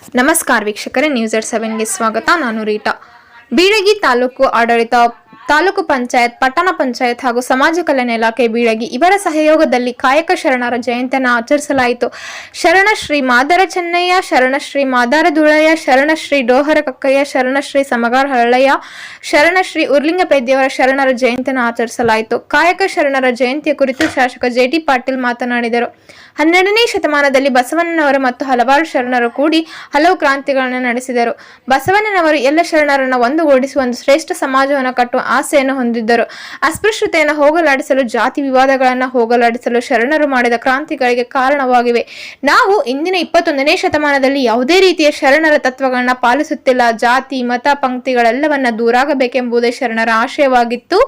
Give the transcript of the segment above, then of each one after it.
ನಮಸ್ಕಾರ ವೀಕ್ಷಕರೇ, ನ್ಯೂಸ್ 7ಗೆ ಸ್ವಾಗತ. ನಾನು ರೀಟಾ. ಬೀಳಗಿ ತಾಲೂಕು ಆಡಳಿತ, ತಾಲೂಕು ಪಂಚಾಯತ್, ಪಟ್ಟಣ ಪಂಚಾಯತ್ ಹಾಗೂ ಸಮಾಜ ಕಲ್ಯಾಣ ಇಲಾಖೆ ಬೀಳಗಿ ಇವರ ಸಹಯೋಗದಲ್ಲಿ ಕಾಯಕ ಶರಣರ ಜಯಂತಿಯನ್ನು ಆಚರಿಸಲಾಯಿತು. ಶರಣ ಶ್ರೀ ಮಾದಾರ ಚೆನ್ನಯ್ಯ, ಶರಣ ಶ್ರೀ ಮಾದಾರ ದುಳಯ್ಯ, ಶರಣ ಶ್ರೀ ಡೋಹರ ಕಕ್ಕಯ್ಯ, ಶರಣ ಶ್ರೀ ಸಮಗಾರ ಹಳ್ಳಯ್ಯ, ಶರಣ ಶ್ರೀ ಉರ್ಲಿಂಗಪೇದೆಯವರ ಶರಣರ ಜಯಂತಿಯನ್ನು ಆಚರಿಸಲಾಯಿತು. ಕಾಯಕ ಶರಣರ ಜಯಂತಿಯ ಕುರಿತು ಶಾಸಕ ಜೆ.ಟಿ. ಪಾಟೀಲ್ ಮಾತನಾಡಿದರು. 12ನೇ ಶತಮಾನದಲ್ಲಿ ಬಸವಣ್ಣನವರು ಮತ್ತು ಹಲವಾರು ಶರಣರು ಕೂಡಿ ಹಲವು ಕ್ರಾಂತಿಗಳನ್ನು ನಡೆಸಿದರು. ಬಸವಣ್ಣನವರು ಎಲ್ಲ ಶರಣರನ್ನು ಒಂದುಗೂಡಿಸಿ ಒಂದು ಶ್ರೇಷ್ಠ ಸಮಾಜವನ್ನು ಕಟ್ಟುವ ಆಸೆಯನ್ನು ಹೊಂದಿದ್ದರು. ಅಸ್ಪೃಶ್ಯತೆಯನ್ನು ಹೋಗಲಾಡಿಸಲು, ಜಾತಿ ವಿವಾದಗಳನ್ನು ಹೋಗಲಾಡಿಸಲು ಶರಣರು ಮಾಡಿದ ಕ್ರಾಂತಿಗಳಿಗೆ ಕಾರಣವಾಗಿವೆ. ನಾವು ಇಂದಿನ 21ನೇ ಶತಮಾನದಲ್ಲಿ ಯಾವುದೇ ರೀತಿಯ ಶರಣರ ತತ್ವಗಳನ್ನ ಪಾಲಿಸುತ್ತಿಲ್ಲ. ಜಾತಿ, ಮತ, ಪಂಕ್ತಿಗಳೆಲ್ಲವನ್ನ ದೂರಾಗಬೇಕೆಂಬುದೇ ಶರಣರ ಆಶಯವಾಗಿತ್ತು.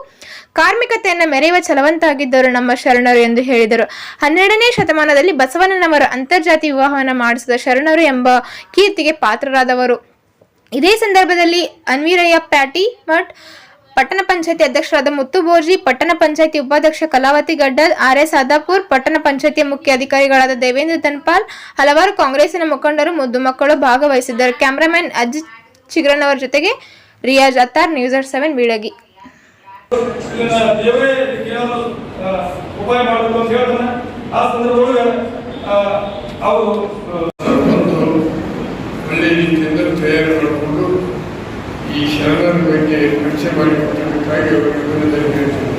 ಕಾರ್ಮಿಕತೆಯನ್ನು ಮೆರೆಯುವ ಛಲವಂತಾಗಿದ್ದರು ನಮ್ಮ ಶರಣರು ಎಂದು ಹೇಳಿದರು. 12ನೇ ಶತಮಾನದಲ್ಲಿ ಬಸವಣ್ಣನವರ ಅಂತರ್ಜಾತಿ ವಿವಾಹವನ್ನು ಮಾಡಿಸಿದ ಶರಣರು ಎಂಬ ಕೀರ್ತಿಗೆ ಪಾತ್ರರಾದವರು. ಇದೇ ಸಂದರ್ಭದಲ್ಲಿ ಅನ್ವೀರಯ್ಯ ಪ್ಯಾಟಿ ಮಠ್, ಪಟ್ಟಣ ಪಂಚಾಯತಿ ಅಧ್ಯಕ್ಷರಾದ ಮುತ್ತು ಬೋರ್ಜಿ, ಪಟ್ಟಣ ಪಂಚಾಯತಿ ಉಪಾಧ್ಯಕ್ಷ ಕಲಾವತಿ ಗಡ್ಡಲ್, ಆರ್.ಎಸ್. ಆದಾಪುರ್, ಪಟ್ಟಣ ಪಂಚಾಯತಿಯ ಮುಖ್ಯ ಅಧಿಕಾರಿಗಳಾದ ದೇವೇಂದ್ರ ತನ್ಪಾಲ್, ಹಲವಾರು ಕಾಂಗ್ರೆಸ್ಸಿನ ಮುಖಂಡರು, ಮುದ್ದು ಮಕ್ಕಳು ಭಾಗವಹಿಸಿದ್ದರು. ಕ್ಯಾಮರಾಮನ್ ಅಜಿತ್ ಚಿಗ್ರನ್ ಅವರ ಜೊತೆಗೆ ರಿಯಾಜ್ ಅತ್ತಾರ್, ನ್ಯೂಸ್ 7 ಬೀಳಗಿ. ಉಪಾಯ ಮಾಡಬೇಕು ಅಂತ ಹೇಳ್ತಾನೆ. ಆ ಸಂದರ್ಭದೊಳಗೆ ಅವರು ಒಳ್ಳೆ ರೀತಿಯಿಂದ ತಯಾರು ಮಾಡಿಕೊಂಡು ಈ ಶರಣರ ಬಗ್ಗೆ ಪರಿಚಯ ಮಾಡಿಕೊಟ್ಟದಕ್ಕಾಗಿ ಅವರಿಗೆ ಧನ್ಯವಾದ ಹೇಳ್ತೀನಿ.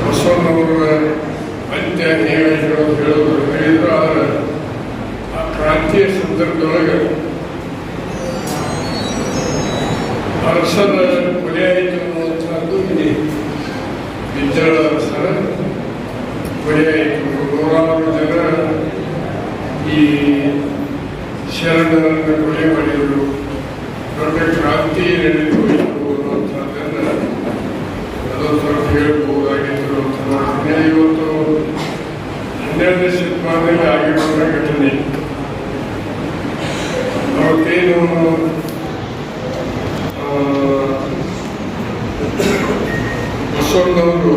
ಬಸವಣ್ಣವರ ಅಂತ್ಯ ನ್ಯಾಯಗಳು ಹೇಳಿದ್ರು. ಆದರೆ ಆ ಕ್ರಾಂತಿಯ ಸಂದರ್ಭದೊಳಗೆ ಅರಸರ ಕೊಲೆಯಾಯಿತು ಅನ್ನುವಂಥದ್ದು ಇದೆ. ಬಿಜ್ಜಳ ಅರಸರ ಕೊಲೆಯಾಯಿತು. ನೂರಾರು ಜನ ಈ ಶರಣರನ್ನು ಕೊಲೆ ಮಾಡಿದರು. ದೊಡ್ಡ ಕ್ರಾಂತಿ ನಡೆದು ಹೋಯಿತು ಅನ್ನುವಂಥದ್ದನ್ನು ಅದೊಂದು ಸ್ವಲ್ಪ ಹೇಳ್ಬಹುದಾಗಿತ್ತು ಅಂತ ನೋಡ್ತೀನಿ. ಇವತ್ತು 12ನೇ ಶತಮಾನದಲ್ಲಿ ಆಗಿರುವಂಥ ಘಟನೆ. ಅವತ್ತೇನು ಬಸವಣ್ಣವರು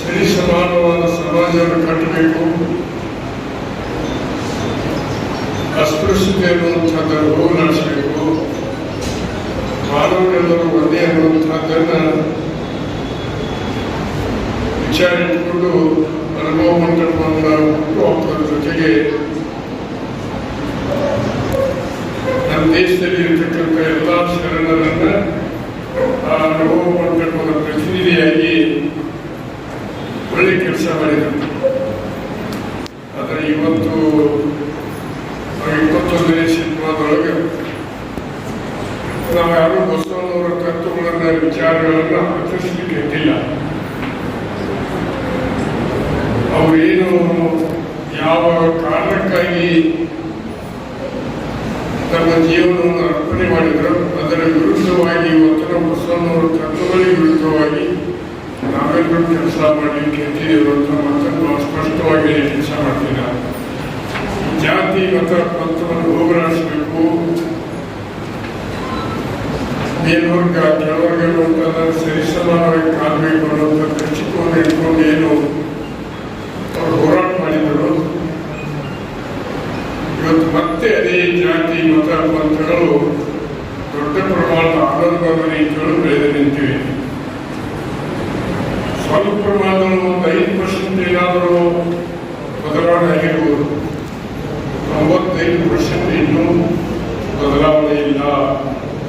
ಸರಿ ಸಮಾನವಾದ ಸಮಾಜವನ್ನು ಕಟ್ಟಬೇಕು, ಅಸ್ಪೃಶ್ಯತೆ ಅನ್ನುವಂಥದ್ದನ್ನು ಹೋಗಲಾಡಿಸಬೇಕು, ಮಾನವರೆಲ್ಲರೂ ಒಂದೇ ಅನ್ನುವಂಥದ್ದನ್ನು ವಿಚಾರ ಇಟ್ಕೊಂಡು ಅನುಭವ ಮಂಟಪವನ್ನು ಹುಟ್ಟುಹಾಕೋದ್ರ ಜೊತೆಗೆ ನಮ್ಮ ದೇಶದಲ್ಲಿ ಇರತಕ್ಕಂಥ ಎಲ್ಲ ಶರಣರನ್ನ ಆ ಅನುಭವ ಮಂಟಪದ ಪ್ರತಿನಿಧಿಯಾಗಿ ಒಳ್ಳೆ ಕೆಲಸ ಮಾಡಿದರು. ಆದರೆ ಇವತ್ತು 21ನೇ ಶತಮಾನದೊಳಗೆ ನಾವು ಯಾರು ಬಸವಣ್ಣವರ ತತ್ವಗಳನ್ನ, ವಿಚಾರಗಳನ್ನ ಆಚರಿಸಲಿಕ್ಕೆ ಇಟ್ಟಿಲ್ಲ. ಅವರೇನು ಯಾವ ಕಾರಣಕ್ಕಾಗಿ ತಮ್ಮ ಜೀವನವನ್ನು ಅರ್ಪಣೆ ಮಾಡಿದರು ಅದರ ವಿರುದ್ಧವಾಗಿ ಇವತ್ತು ನಮ್ಮ ಬಸವಣ್ಣವರ ತತ್ವಗಳಿಗೆ ವಿರುದ್ಧವಾಗಿ ನಾವೆಲ್ಲರೂ ಕೆಲಸ ಮಾಡಲಿಕ್ಕೆ ಎತ್ತಿದ್ದೇವೆ ಅಂತ ಮಾತನ್ನು ಸ್ಪಷ್ಟವಾಗಿ ಕೆಲಸ ಮಾಡ್ತೀರ. ಜಾತಿ ಮತ ಪಂಥವನ್ನು ಹೋಗಲಾಡಿಸಬೇಕು, ಮೇಲ್ವರ್ಗ ಕೆಳವರ್ಗ ಅಂತಂದ್ರೆ ಸರಿಸಮಾನವಾಗಿ ಕಾಣಬೇಕು ಅನ್ನೋಂಥ ದೃಷ್ಟಿಕೋನ ಇಟ್ಕೊಂಡು ಏನು ಅವರು ಹೋರಾಟ ಮಾಡಿದರು. ಇವತ್ತು ಮತ್ತೆ ಅದೇ ಜಾತಿ ಮತ ಪಂಥಗಳು ದೊಡ್ಡ ಪ್ರಮಾಣದ ಆಧಾರವಾದ ರೀತಿಗಳು ಬೆಳೆದು ನಿಂತಿವೆ. ಸ್ವಲ್ಪ ಪ್ರಮಾಣದಲ್ಲಿ ಒಂದು 5% ಏನಾದರೂ ಬದಲಾವಣೆ ಆಗಿರ್ಬೋದು. 95% ಇನ್ನೂ ಬದಲಾವಣೆ ಇಲ್ಲ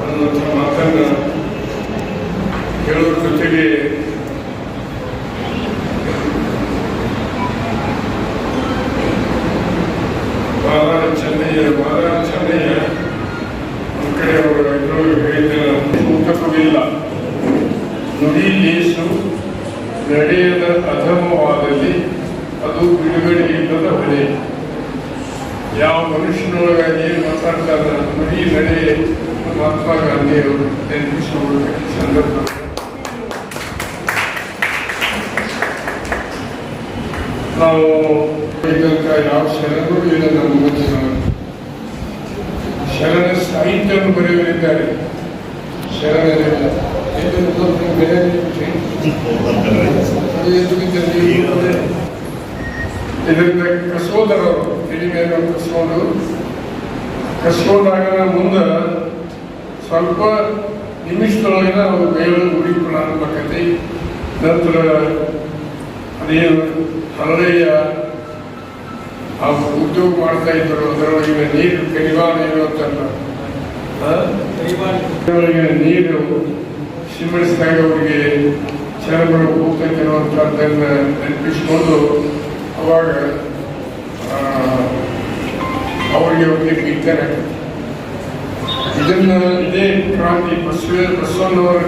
ಅನ್ನುವಂಥ ಮಾತನ್ನು ಹೇಳೋದ್ರ ಜೊತೆಗೆ ಮಾದಾರ ಚೆನ್ನಯ್ಯ ಒಂದು ಕಡೆ ಅವರು ಹೇಳಿದ ಮುಖಕವಿಲ್ಲ, ನುಡಿ ಲೇಸು ನಡೆಯದ ಅಧಮವಾದಲ್ಲಿ ಅದು ಬಿಡುಗಡೆ ಇಲ್ಲದ ಹೊರೆ. ಯಾವ ಮನುಷ್ಯನೊಳಗಾಗಿ ಮಾತಾಡ್ತಾರೆ ನುಡಿ ನಡೆ ಮಹಾತ್ಮ ಗಾಂಧಿ ಅವರು ನೆನಪಿಸಿಕೊಳ್ಳತಕ್ಕ ಸಂದರ್ಭ. ನಾವು ಯಾವ ಶರಣರು ಇಲ್ಲ, ನಮ್ಮ ಶರಣ ಸಾಹಿತ್ಯವನ್ನು ಬರೆಯುವರಿದ್ದಾರೆ. ಶರಣರಿಲ್ಲ. ಅದು ಎದುರಿಗಿಂತ ನೀರು ಇದರಿಂದ ಕಸೋದರವರು ತಲೆ ಮೇಲೆ ಕಸ್ಕೊಂಡಾಗ ಮುಂದೆ ಸ್ವಲ್ಪ ನಿಮಿಷದೊಳಗೆ ನಾವು ಬೇರೆ ಗುಡಿ ಪ್ರಾರಂಭಕತೆ ನಂತರ ಅದೇನು ಹರಳೆಯ ಆ ಉದ್ಯೋಗ ಮಾಡ್ತಾ ಇದ್ದರು ಅದರೊಳಗಿನ ನೀರು ಕಡಿವಾಣ ಇರುತ್ತಲ್ಲ ಅದರೊಳಗಿನ ನೀರು ಸಿಂಪಡಿಸಿದಾಗ ಅವರಿಗೆ ಚರ್ಮಗಳು ಹೋಗ್ತೈತೆ ಅನ್ನುವಂಥದ್ದನ್ನು ನೆನಪಿಸಿಕೊಂಡು ಅವಾಗ ಅವರಿಗೆ ಬಿತ್ತನೆ ಇದನ್ನು ಇದೇ ಕ್ರಾಂತಿ ಬಸವಣ್ಣವರ